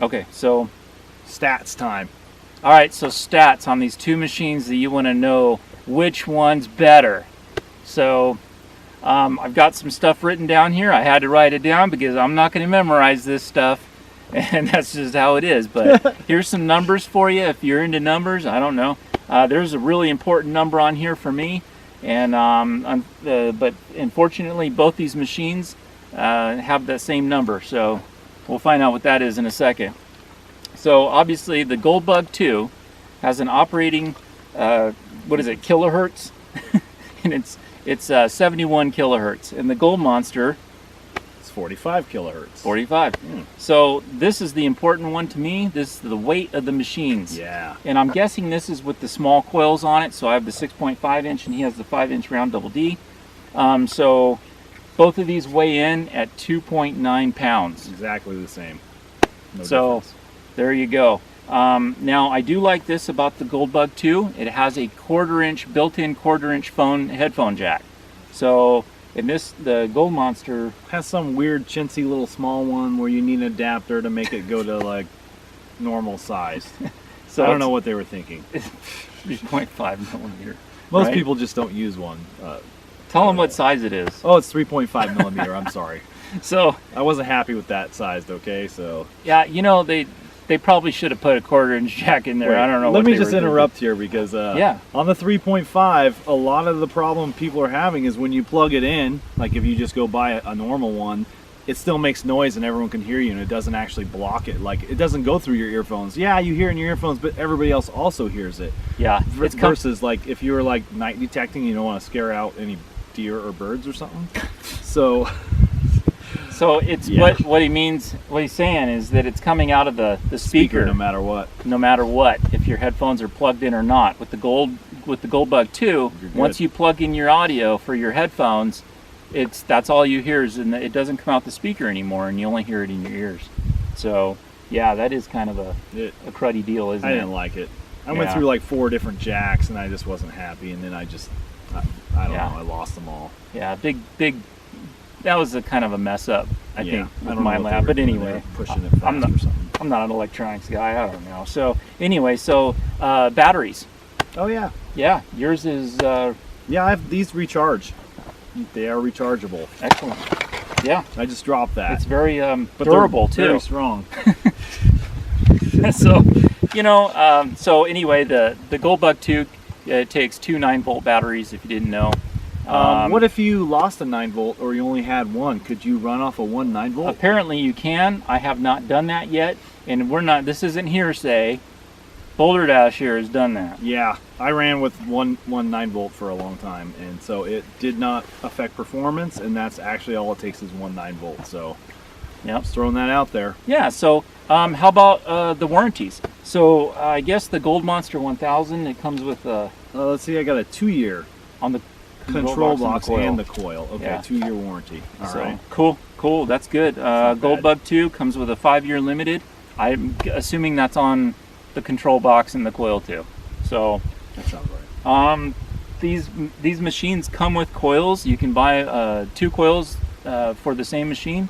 Okay, so Stats time. all right, so stats on these two machines that you want to know which one's better. So I've got some stuff written down here. I had to write it down because I'm not going to memorize this stuff, and that's just how it is. But here's some numbers for you if you're into numbers. I don't know. There's a really important number on here for me, and but unfortunately both these machines have the same number, so we'll find out what that is in a second. So obviously the Goldbug 2 has an operating what is it, kilohertz, and it's 71 kilohertz, and the Gold Monster, It's 45 kilohertz. 45. So this is the important one to me. This is the weight of the machines. Yeah. And I'm guessing this is with the small coils on it. So I have the 6.5 inch and he has the 5-inch round double D. So both of these weigh in at 2.9 pounds. Exactly the same. No So difference. there you go. Now I do like this about the Goldbug 2. It has a built-in quarter-inch headphone jack. So in this, the Gold Monster Has some weird chintzy little small one where you need an adapter to make it go to like normal size. So I don't know what they were thinking. 3.5 millimeter. Most right? people just don't use one. Tell them what size it is. Oh, it's 3.5 millimeter. I'm sorry. So I wasn't happy with that sized. Okay, so yeah, you know they probably should have put a quarter-inch jack in there. Wait, I don't know. Let what me they just were interrupt here because Yeah. on the 3.5, a lot of the problem people are having is when you plug it in, like if you just go buy a normal one, it still makes noise and everyone can hear you, and it doesn't actually block it. Like it doesn't go through your earphones. Yeah, you hear it in your earphones, but everybody else also hears it. thinking. Yeah, it's Versus like if you were like night detecting, you don't want to scare out any deer or birds or something. So it's Yeah. what he means. What he's saying is that it's coming out of the speaker, no matter what. no matter what, if your headphones are plugged in or not. With the Goldbug 2, You're good. once you plug in your audio for your headphones, that's all you hear is, and it doesn't come out the speaker anymore, and you only hear it in your ears. So yeah, that is kind of a cruddy deal, isn't I it? didn't like it. I went Yeah. through like 4 different jacks and I just wasn't happy, and then I don't Yeah. know, I lost them all. Yeah, big. That was a kind of a mess up, I Yeah, think, I with don't know what they Minelab. were But doing. They anyway, were pushing it fast I'm not, or something. I'm not an electronics guy. I don't know. So anyway, batteries. Oh yeah, Yeah, yours is yeah. I have these recharge. They are rechargeable. excellent. Yeah, I just dropped that. it's very But durable they're very too. strong. So, so anyway, the Goldbug 2 takes 2 9-volt batteries. If you didn't know. What if you lost a 9-volt or you only had one? Could you run off a 1 9-volt? Apparently you can. I have not done that yet, and we're not. This isn't hearsay. Boulder Dash here has done that. Yeah, I ran with one 9-volt for a long time, and so it did not affect performance. And that's actually all it takes is 1 9-volt. So, Yep. just throwing that out there. Yeah. So, how about the warranties? So I guess the Gold Monster 1000, it comes with Let's see, I got a 2-year on the control box coil. and the coil. Okay, Yeah. 2-year warranty. All right. So cool. That's good. not bad. Goldbug 2 comes with a 5-year limited. I'm assuming that's on the control box and the coil too. So That sounds right. these machines come with coils. You can buy 2 coils for the same machine,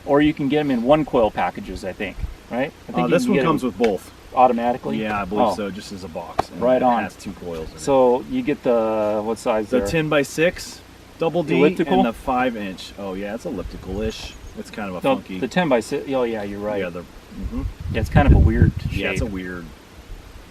or you can get them in 1 coil packages. I think, right? I think you This can one get comes them with both. automatically. Yeah, I believe Oh. so, just as a box. And Right on. It has 2 coils in it. So you get the what size The there? 10x6 double D Elliptical? and the 5-inch. Oh yeah, it's elliptical-ish. It's kind of a funky. The 10x6. Oh yeah, you're right. Yeah, Yeah, it's kind of a weird shape. yeah, it's a weird.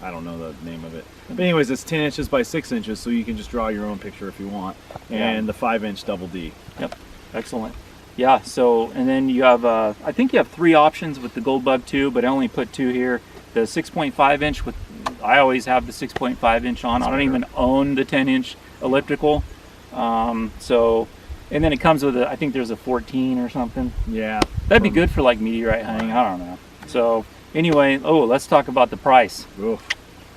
I don't know the name of it. But anyways, it's 10 inches by 6 inches, so you can just draw your own picture if you want. And the 5-inch double D. Yep, excellent. Yeah, so, and then you have, I think you have 3 options with the Goldbug 2, but I only put 2 here. The 6.5 inch with, I always have the 6.5 inch on. I don't even own the 10-inch elliptical. So, and then it comes with I think there's a 14 or something. Yeah. That'd be good for like meteorite hunting, I don't know. So, anyway, let's talk about the price. Oof,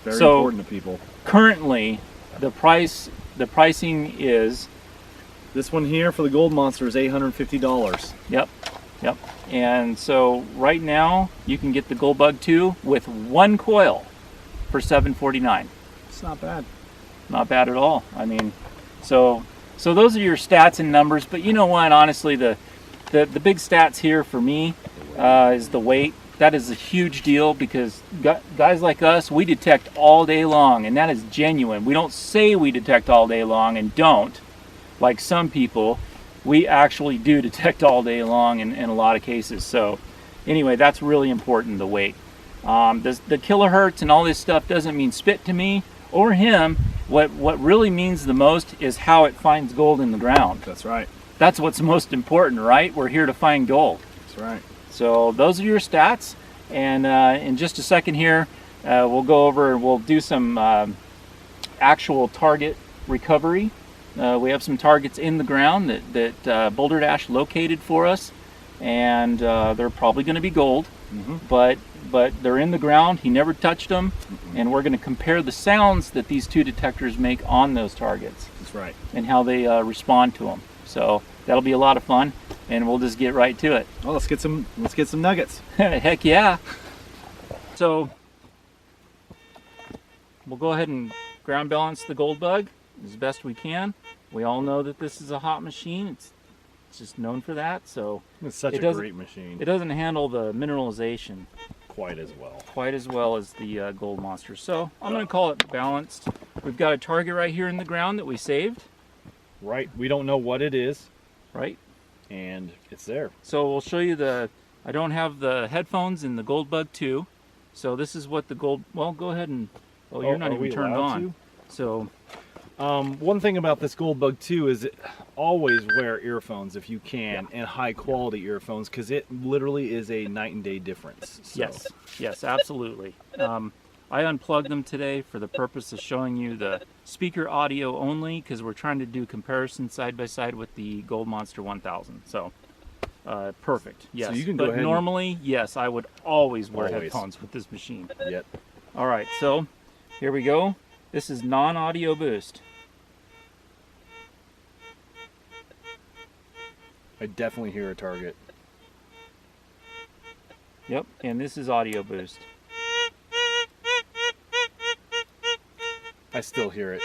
very So- important to people. Currently, the pricing is, This one here for the Gold Monster is $850. Yep. And so right now you can get the Goldbug 2 with 1 coil for $749. It's not bad. Not bad at all. I mean, so those are your stats and numbers. But you know what? Honestly, the big stats here for me is the weight. that is a huge deal, because guys like us, we detect all day long, and that is genuine. We don't say we detect all day long and don't, like some people. We actually do detect all day long in a lot of cases. So anyway, that's really important, the weight. The kilohertz and all this stuff doesn't mean spit to me or him. What really means the most is how it finds gold in the ground. That's right. That's what's most important, right? We're here to find gold. That's right. So those are your stats, and in just a second here, we'll go over and we'll do some actual target recovery. We have some targets in the ground that Boulder Dash located for us, and they're probably going to be gold, but they're in the ground. He never touched them, and we're going to compare the sounds that these two detectors make on those targets. That's right. And how they respond to them. So that'll be a lot of fun, and we'll just get right to it. Well, let's get some nuggets. Heck yeah! So we'll go ahead and ground balance the gold bug as best we can. We all know that this is a hot machine. It's just known for that. So it's such a great machine. It doesn't handle the mineralization quite as well as the gold monster. So I'm going to call it balanced. We've got a target right here in the ground that we saved. Right. We don't know what it is. Right. And it's there. So we'll show you I don't have the headphones in the Gold Bug 2. So this is what the gold, well, go ahead and, you're not even turned on. To? So one thing about this Gold Bug 2 is always wear earphones if you can, and high quality earphones, because it literally is a night and day difference. So. Yes, absolutely. I unplugged them today for the purpose of showing you the speaker audio only, because we're trying to do comparison side by side with the Gold Monster 1000. So perfect. Yes. So you can go ahead normally, yes, I would always wear headphones with this machine. Yep. All right, so here we go. This is non-audio boost. I definitely hear a target. Yep, and this is audio boost. I still hear it.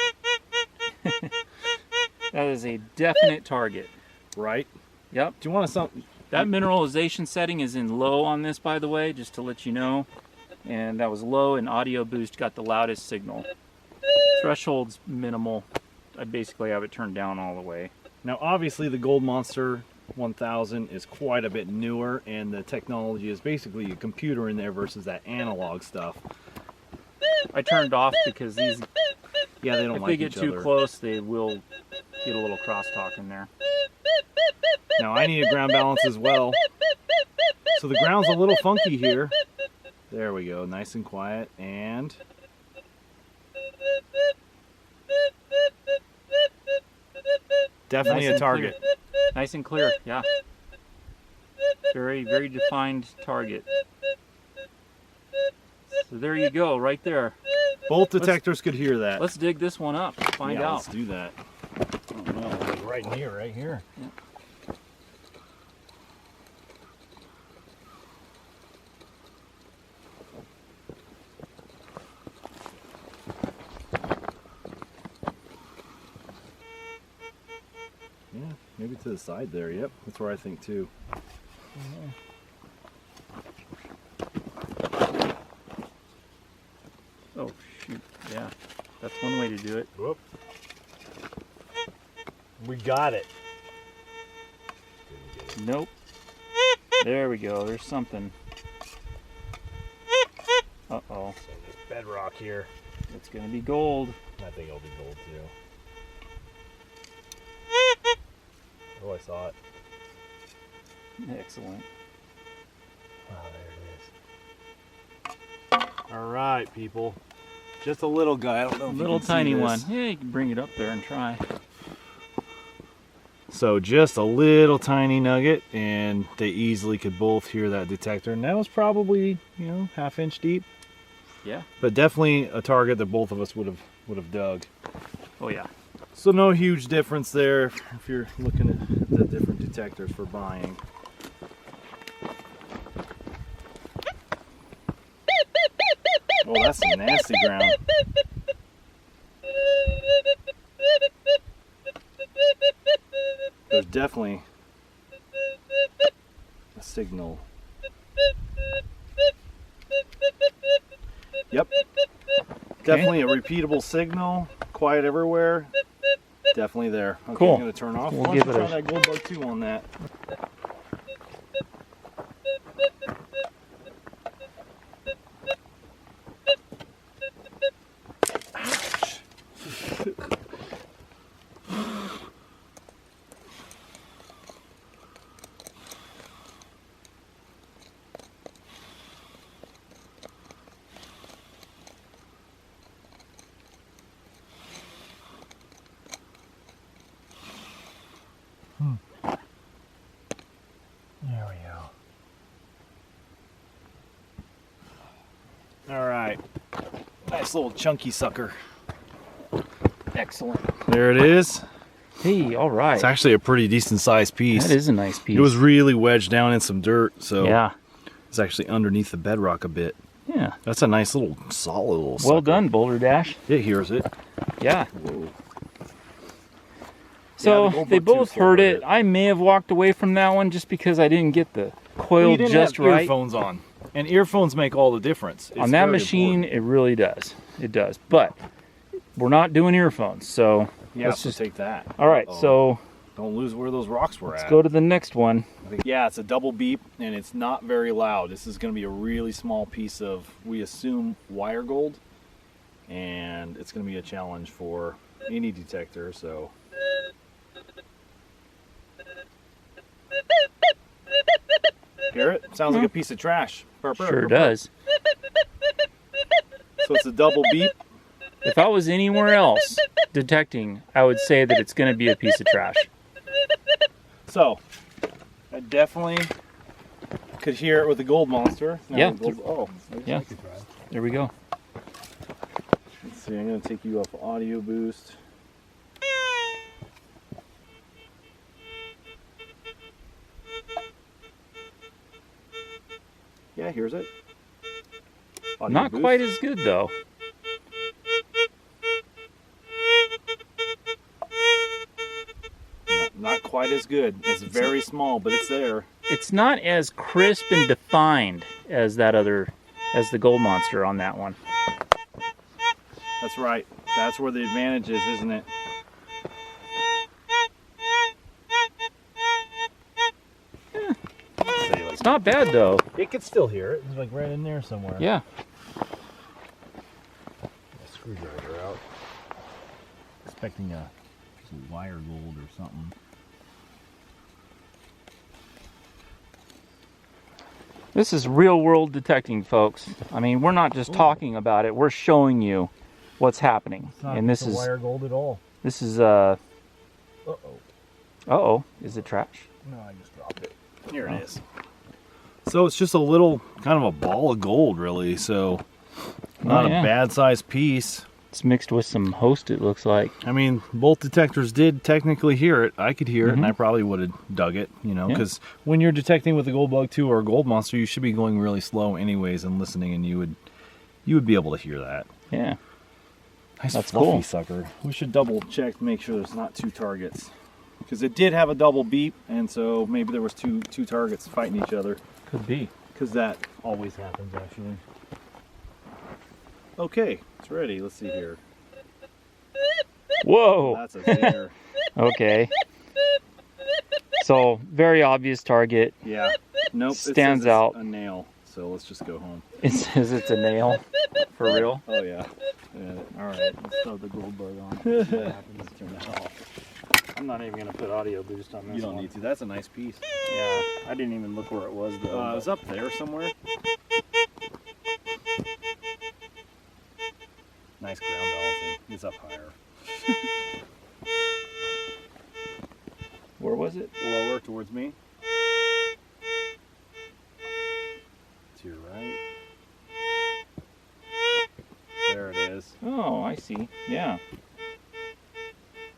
That is a definite target. Right? Yep. Do you want something? That mineralization setting is in low on this, by the way, just to let you know. And that was low, and audio boost got the loudest signal. Threshold's minimal. I basically have it turned down all the way. Now, obviously, the Gold Monster 1000 is quite a bit newer, and the technology is basically a computer in there versus that analog stuff. I turned off because these, they don't like each other. If they get too close, they will get a little crosstalk in there. Now, I need a ground balance as well. So the ground's a little funky here. There we go, nice and quiet, and definitely a target. Nice and clear, yeah. Very, very defined target. So there you go, right there. Both detectors could hear that. Let's dig this one up, find out. Let's do that. Oh no, it's right here. Yeah. Yeah, maybe to the side there. Yep, that's where I think too. Oh shoot, yeah. That's one way to do it. Whoop. We got it. Nope. There we go, there's something. Uh-oh. So there's bedrock here. It's gonna be gold. I think it'll be gold too. Oh, I saw it. Excellent. Oh, there it is. All right, people. Just a little guy. I don't know if little you can tiny see this. one. Yeah, you can bring it up there and try. So just a little tiny nugget, and they easily could both hear that detector. And that was probably, half-inch deep. Yeah. But definitely a target that both of us would have dug. Oh yeah. So no huge difference there if you're looking at the different detectors for buying. Oh, that's some nasty ground. There's definitely a signal. Yep. Definitely a repeatable signal. Quiet everywhere. Definitely there. Okay, Cool. I'm going to turn off. We'll Why don't give you it try a- that gold bug 2 on that. There we go. All right. Nice little chunky sucker. Excellent. There it is. Hey, all right. It's actually a pretty decent sized piece. That is a nice piece. It was really wedged down in some dirt, so yeah. it's actually underneath the bedrock a bit. Yeah. That's a nice little solid little sucker. Well done, Boulder Dash. It hears it. Yeah. Whoa. So Yeah, the gold they bug too both still heard heard it. I may have walked away from that one just because I didn't get the coil You didn't just have right. earphones on, and earphones make all the difference. It's On that very machine, important. it really does. It does. But we're not doing earphones, so Yeah, let's so just take that. All right, Uh-oh. so Don't lose where those rocks were let's at. go to the next one. Yeah, it's a double beep, and it's not very loud. This is going to be a really small piece of, we assume, wire gold, and it's going to be a challenge for any detector. So, hear it? Sounds like a piece of trash. Burp, burp, Sure burp, burp. does. So it's a double beep. If I was anywhere else detecting, I would say that it's going to be a piece of trash. So, I definitely could hear it with the gold monster. Now Yeah. the gold, oh, Yeah. There we go. let's see. I'm going to take you off audio boost. Yeah, here's it. Audio Not boost. quite as good though. Not quite as good. It's very small, but it's there. It's not as crisp and defined as that other, as the gold monster on that one. That's right. That's where the advantage is, isn't it? Let's see, It's not bad though. it could still hear it. It's like right in there somewhere. Yeah. Screwdriver out. Expecting a piece of wire gold or something. This is real world detecting, folks. I mean, we're not just talking about it, we're showing you what's happening. It's not And this is wire gold at all. this is Uh-oh. uh-oh, is it trash? No, I just dropped it. Here it is. So it's just a little, kind of a ball of gold, really. So not yeah. a bad sized piece. It's mixed with some host, it looks like. I mean, both detectors did technically hear it. I could hear it, and I probably would have dug it, you know, Yeah. because when you're detecting with a gold bug 2 or a gold monster, you should be going really slow anyways and listening, and you would be able to hear that. Yeah. Nice That's fluffy cool. sucker. We should double check to make sure there's not two targets, because it did have a double beep, and so maybe there was two targets fighting each other, Could be. because that always happens actually. Okay, it's ready. Let's see here. Whoa. That's a zinger. Okay. So, very obvious target. Yeah. Nope. Stands it says out. it's a nail. So let's just go home. It says it's a nail. For real? Oh yeah. All right. Let's throw the gold bug on. See what happens. Turn that off. I'm not even going to put audio boost on this You don't need to. That's a nice piece. Yeah, I didn't even look where it was though. It was up there somewhere. Nice ground balancing. It's up higher. Where was it? Lower towards me. To your right. There it is. Oh, I see. Yeah.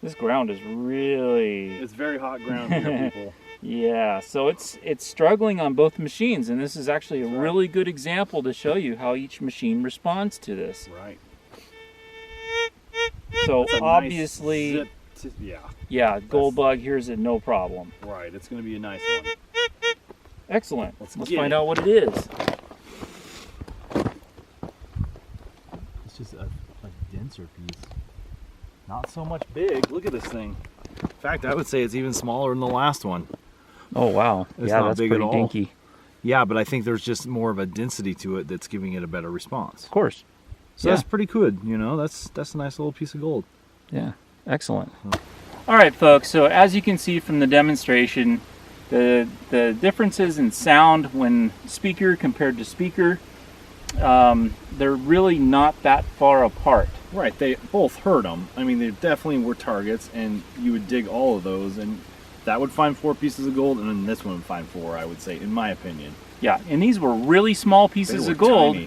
This ground is really... It's very hot ground here, people. Yeah, so it's struggling on both machines, and this is actually a That's right. really good example to show you how each machine responds to this. Right. So It's a nice obviously, zip yeah, yeah, gold bug hears it no problem. right. It's going to be a nice one. Excellent. Let's Let's get find it. out what it is. It's just a denser piece. Not so much big. Look at this thing. In fact, I would say it's even smaller than the last one. Oh wow. It's yeah, not that's big pretty at all. dinky. Yeah, but I think there's just more of a density to it that's giving it a better response. Of course. So that's pretty good, you know. That's a nice little piece of gold. Yeah, excellent. All right, folks. So as you can see from the demonstration, the differences in sound when speaker compared to speaker, they're really not that far apart. Right, they both heard them. I mean, they definitely were targets, and you would dig all of those, and that would find 4 pieces of gold, and then this one would find 4, I would say, in my opinion. Yeah, and these were really small pieces of gold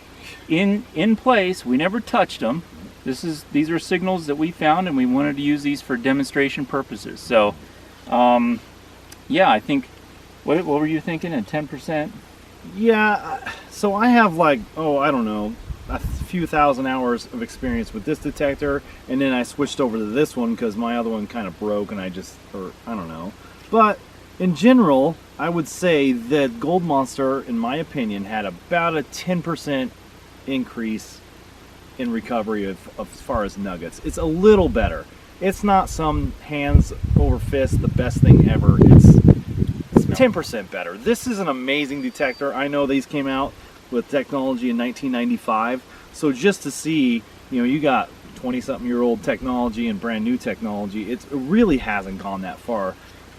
in place. We never touched them. These are signals that we found, and we wanted to use these for demonstration purposes. So, yeah, I think. What were you thinking? At 10%? Yeah. So I have like, I don't know, a few thousand hours of experience with this detector, and then I switched over to this one because my other one kind of broke, and I don't know. But in general, I would say that Gold Monster, in my opinion, had about a 10% increase in recovery of as far as nuggets. It's a little better. It's not some hands over fist, the best thing ever. It's 10% better. This is an amazing detector. I know these came out with technology in 1995. So just to see, you know, you got 20-something-year-old technology and brand new technology, it really hasn't gone that far.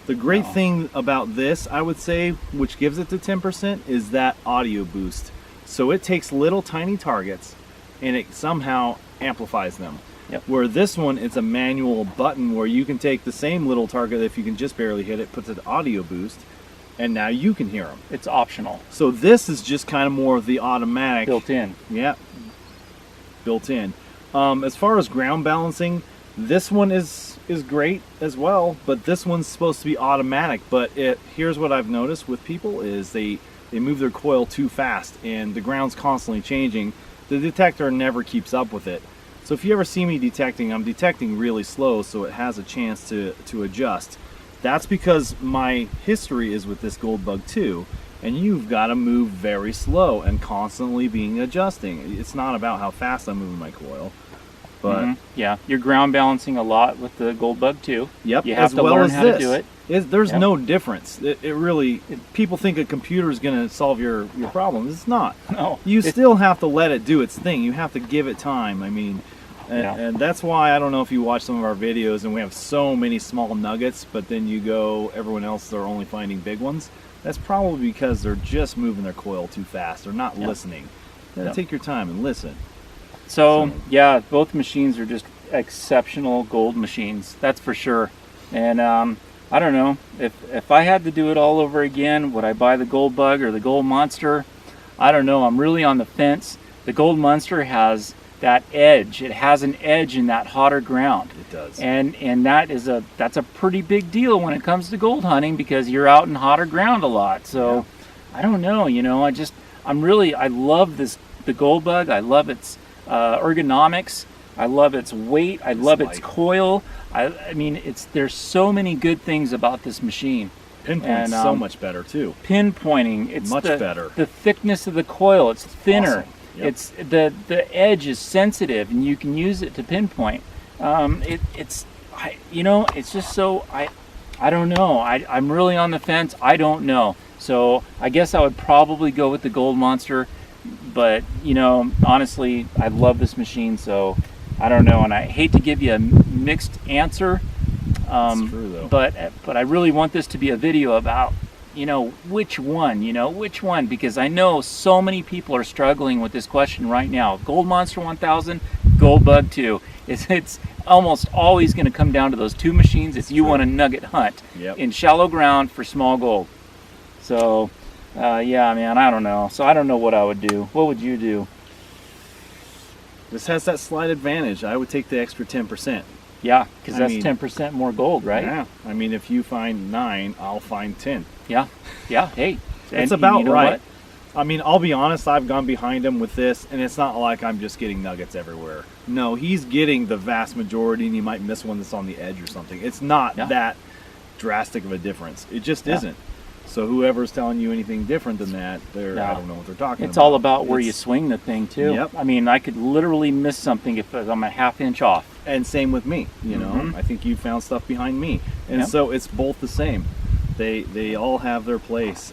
The great thing about this, I would say, which gives it to 10%, is that audio boost. So it takes little tiny targets and it somehow amplifies them. Yep. Where this one, it's a manual button where you can take the same little target, if you can just barely hit it, puts an audio boost, and now you can hear them. It's optional. So this is just kind of more of the automatic. Built in. Yeah, built in. As far as ground balancing, this one is great as well, but this one's supposed to be automatic. But here's what I've noticed with people is they move their coil too fast, and the ground's constantly changing. The detector never keeps up with it. So if you ever see me detecting, I'm detecting really slow, so it has a chance to adjust. That's because my history is with this Gold Bug 2, and you've got to move very slow and constantly being adjusting. It's not about how fast I'm moving my coil, but yeah, you're ground balancing a lot with the Gold Bug 2. Yep, you have to learn how to do it. There's no difference. It really, people think a computer is going to solve your problems. It's not. No, you still have to let it do its thing. You have to give it time. I mean, and that's why, I don't know if you watch some of our videos and we have so many small nuggets, but then you go, everyone else, they're only finding big ones. That's probably because they're just moving their coil too fast. They're not listening. Take your time and listen. So yeah, both machines are just exceptional gold machines. That's for sure. And I don't know, if I had to do it all over again, would I buy the Gold Bug or the Gold Monster? I don't know. I'm really on the fence. The Gold Monster has that edge. It has an edge in that hotter ground. It does. And that's a pretty big deal when it comes to gold hunting, because you're out in hotter ground a lot. So I don't know, you know, I love the Gold Bug. I love its ergonomics. I love its weight. I love its coil. I mean, there's so many good things about this machine. Pinpoint's so much better too. Pinpointing, it's much better. The thickness of the coil, it's thinner. Awesome. Yep. It's the edge is sensitive, and you can use it to pinpoint. It's just so I don't know. I'm really on the fence. I don't know. So I guess I would probably go with the Gold Monster, but you know, honestly, I love this machine, so I don't know, and I hate to give you a mixed answer. That's true, though. But I really want this to be a video about, which one, because I know so many people are struggling with this question right now. Gold Monster 1000, Gold Bug 2. It's almost always going to come down to those two machines if you want to nugget hunt in shallow ground for small gold. So, yeah, man, I don't know. So I don't know what I would do. What would you do? This has that slight advantage. I would take the extra 10%. Yeah, because that's 10% more gold, right? Yeah. I mean, if you find 9, I'll find 10. Yeah. Yeah. Hey, it's about right. I mean, I'll be honest, I've gone behind him with this, and it's not like I'm just getting nuggets everywhere. No, he's getting the vast majority, and he might miss one that's on the edge or something. It's not that drastic of a difference. It just isn't. So whoever's telling you anything different than that, No. I don't know what they're talking about. It's all about where you swing the thing too. Yep. I mean, I could literally miss something if I'm a half inch off. And same with me, you know. I think you found stuff behind me. And Yep. so it's both the same. They all have their place.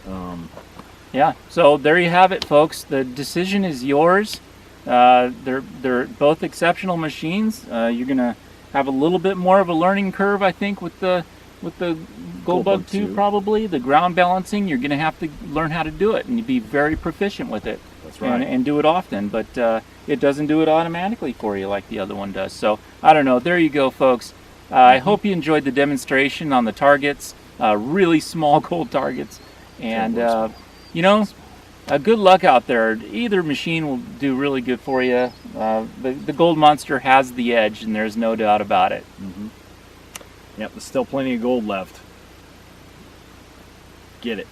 Yeah, so there you have it, folks. The decision is yours. They're both exceptional machines. You're gonna have a little bit more of a learning curve, I think, with the Goldbug 2 probably. The ground balancing, you're gonna have to learn how to do it, and you'd be very proficient with it. That's right. And do it often, but it doesn't do it automatically for you like the other one does. So I don't know. There you go, folks. I hope you enjoyed the demonstration on the targets. Really small gold targets, and you know, good luck out there. Either machine will do really good for you. The Gold Monster has the edge, and there's no doubt about it. Yep, there's still plenty of gold left. Get it.